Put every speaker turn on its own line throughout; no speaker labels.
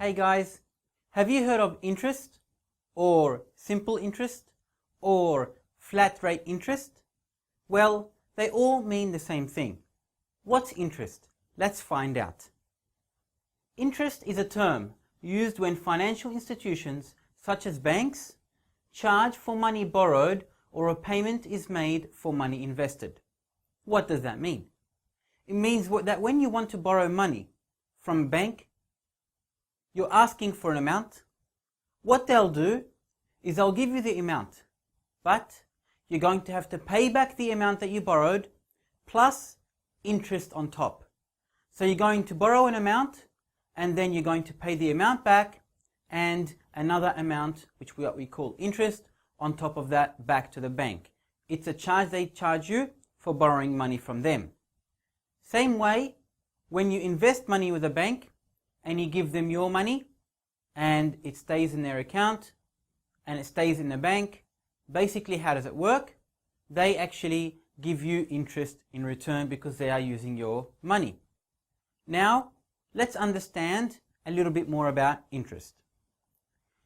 Hey guys, have you heard of interest or simple interest or flat rate interest? Well, they all mean the same thing. What's interest? Let's find out. Interest is a term used when financial institutions such as banks charge for money borrowed or a payment is made for money invested. What does that mean? It means that when you want to borrow money from a bank, you're asking for an amount. What they'll do is they'll give you the amount, but you're going to have to pay back the amount that you borrowed plus interest on top. So you're going to borrow an amount and then you're going to pay the amount back and another amount, which we call interest, on top of that back to the bank. It's a charge they charge you for borrowing money from them. Same way, when you invest money with a bank and you give them your money and it stays in their account and it stays in the bank, basically how does it work? They actually give you interest in return because they are using your money. Now, let's understand a little bit more about interest.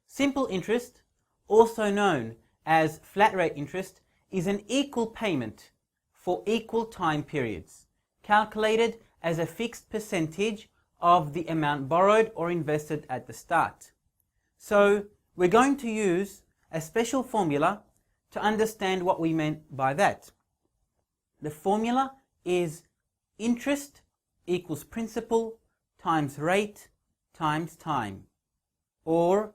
Simple interest, also known as flat rate interest, is an equal payment for equal time periods, calculated as a fixed percentage of the amount borrowed or invested at the start. So we're going to use a special formula to understand what we meant by that. The formula is interest equals principal times rate times time, or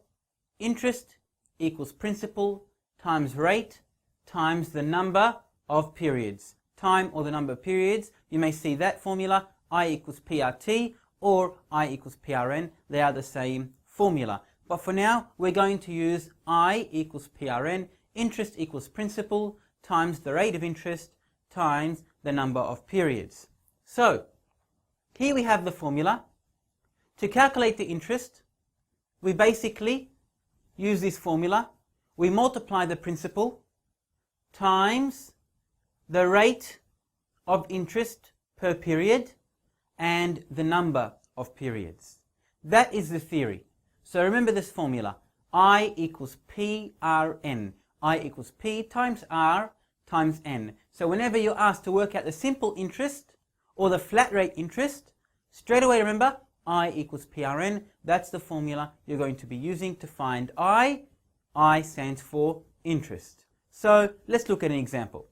interest equals principal times rate times the number of periods. Time or the number of periods, you may see that formula, I equals PRT or I equals PRN. They are the same formula. But for now, we're going to use I equals PRN, interest equals principal times the rate of interest times the number of periods. So, here we have the formula. To calculate the interest, we basically use this formula. We multiply the principal times the rate of interest per period and the number of periods. That is the theory. So remember this formula. I equals PRN. I equals P times R times N. So whenever you're asked to work out the simple interest or the flat rate interest, straight away remember I equals PRN. That's the formula you're going to be using to find I. I stands for interest. So let's look at an example.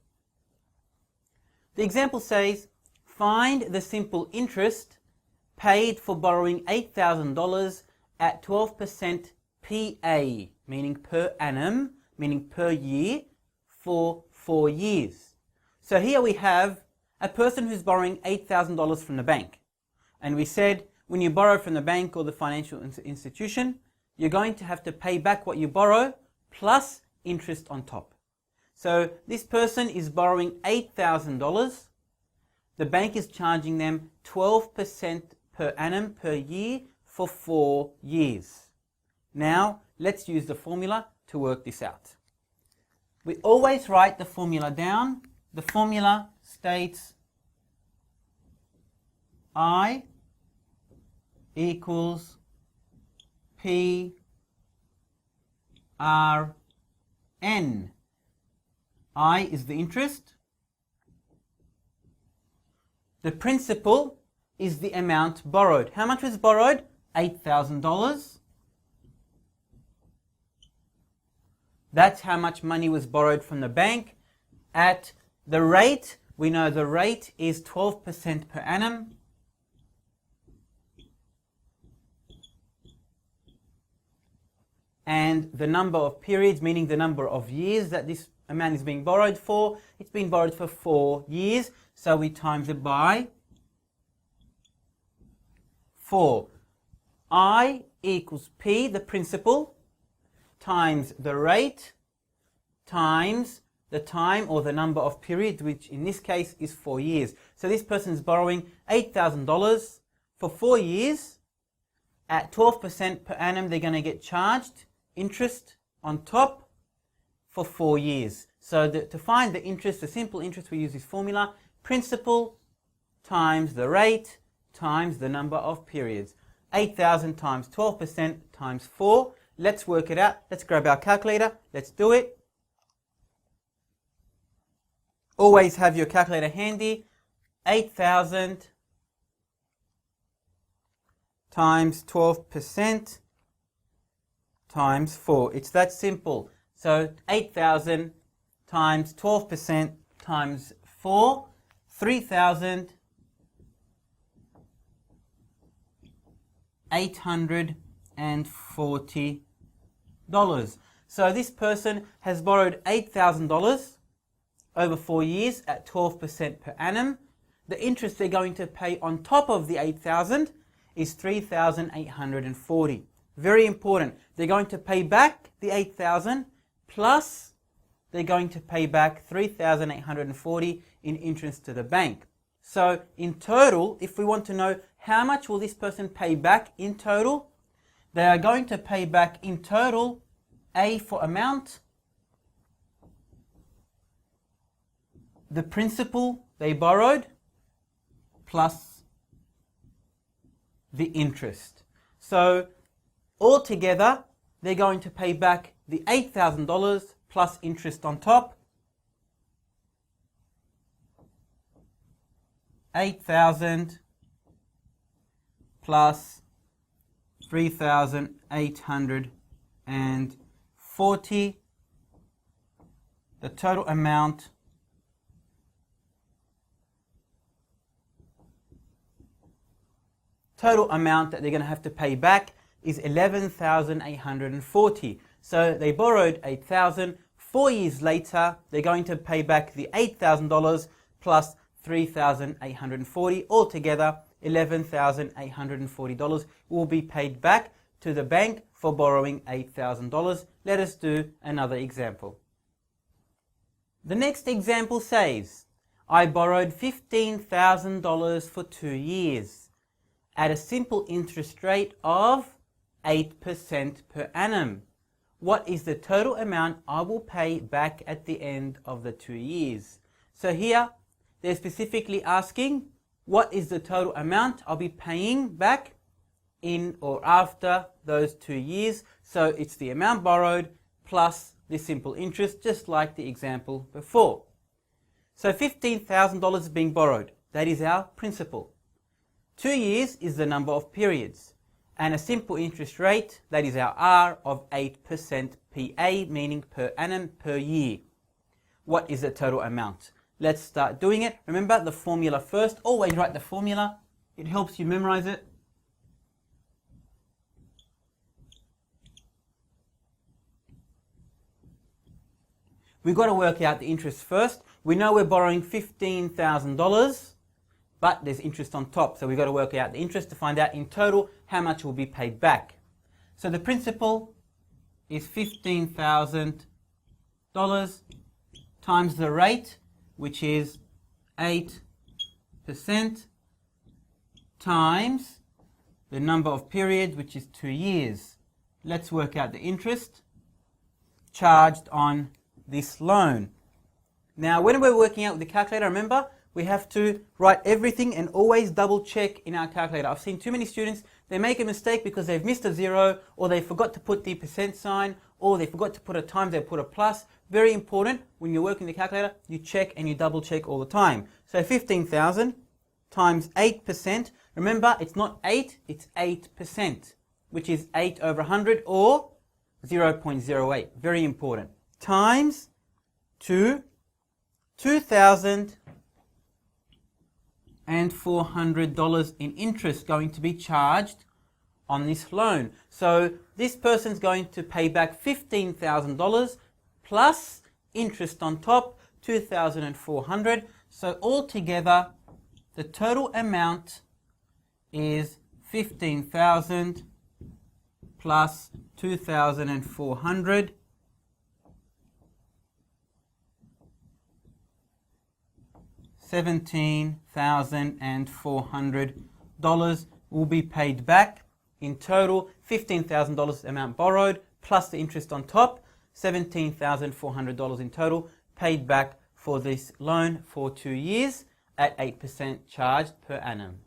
The example says, find the simple interest paid for borrowing $8,000 at 12% PA, meaning per annum, meaning per year, for 4 years. So here we have a person who's borrowing $8,000 from the bank. And we said, when you borrow from the bank or the financial institution, you're going to have to pay back what you borrow plus interest on top. So this person is borrowing $8,000. The bank is charging them 12% per annum per year for 4 years. Now, let's use the formula to work this out. We always write the formula down. The formula states I equals P R N. I is the interest. The principal is the amount borrowed. How much was borrowed? $8,000. That's how much money was borrowed from the bank. At the rate, we know the rate is 12% per annum. And the number of periods, meaning the number of years that this amount is being borrowed for, it's been borrowed for 4 years. So we times it by 4. I equals P, the principal, times the rate, times the time or the number of periods, which in this case is 4 years. So this person is borrowing $8,000 for 4 years. At 12% per annum, they're going to get charged interest on top for 4 years. So to find the interest, the simple interest, we use this formula. Principal times the rate times the number of periods. 8,000 times 12% times 4. Let's work it out. Let's grab our calculator. Let's do it. Always have your calculator handy. 8,000 times 12% times 4. It's that simple. So 8,000 times 12% times 4, $3,840. So this person has borrowed $8,000 over 4 years at 12% per annum. The interest they're going to pay on top of the 8,000 is $3,840. Very important. They're going to pay back the 8,000 plus they're going to pay back $3,840 in interest to the bank. So in total, if we want to know how much will this person pay back in total, they are going to pay back in total, A for amount, the principal they borrowed, plus the interest. So altogether, they're going to pay back the $8,000 plus interest on top. 8,000 plus 3,840. The total amount that they're going to have to pay back is 11,840. So they borrowed 8,000. 4 years later, they're going to pay back the $8,000 plus 3,840. Altogether, $11,840 will be paid back to the bank for borrowing $8,000. Let us do another example. The next example says, I borrowed $15,000 for 2 years at a simple interest rate of 8% per annum. What is the total amount I will pay back at the end of the 2 years? So here, they're specifically asking, what is the total amount I'll be paying back in or after those 2 years? So it's the amount borrowed plus the simple interest, just like the example before. So $15,000 is being borrowed. That is our principal. 2 years is the number of periods. And a simple interest rate, that is our R, of 8% PA, meaning per annum per year. What is the total amount? Let's start doing it. Remember the formula first. Always write the formula. It helps you memorize it. We've got to work out the interest first. We know we're borrowing $15,000. But there's interest on top, so we've got to work out the interest to find out in total how much will be paid back. So the principal is $15,000 times the rate, which is 8%, times the number of periods, which is 2 years. Let's work out the interest charged on this loan. Now, when we're working out with the calculator, remember, we have to write everything and always double check in our calculator. I've seen too many students, they make a mistake because they've missed a zero, or they forgot to put the percent sign, or they forgot to put a times, they put a plus. Very important, when you're working the calculator, you check and you double check all the time. So 15,000 times 8%. Remember, it's not 8, it's 8%, which is 8 over 100 or 0.08. Very important. Times $2,400 in interest going to be charged on this loan. So this person's going to pay back $15,000 plus interest on top, $2,400. So altogether, the total amount is $15,000 plus $2,400. $17,400 will be paid back. In total, $15,000 amount borrowed plus the interest on top, $17,400 in total paid back for this loan for 2 years at 8% charged per annum.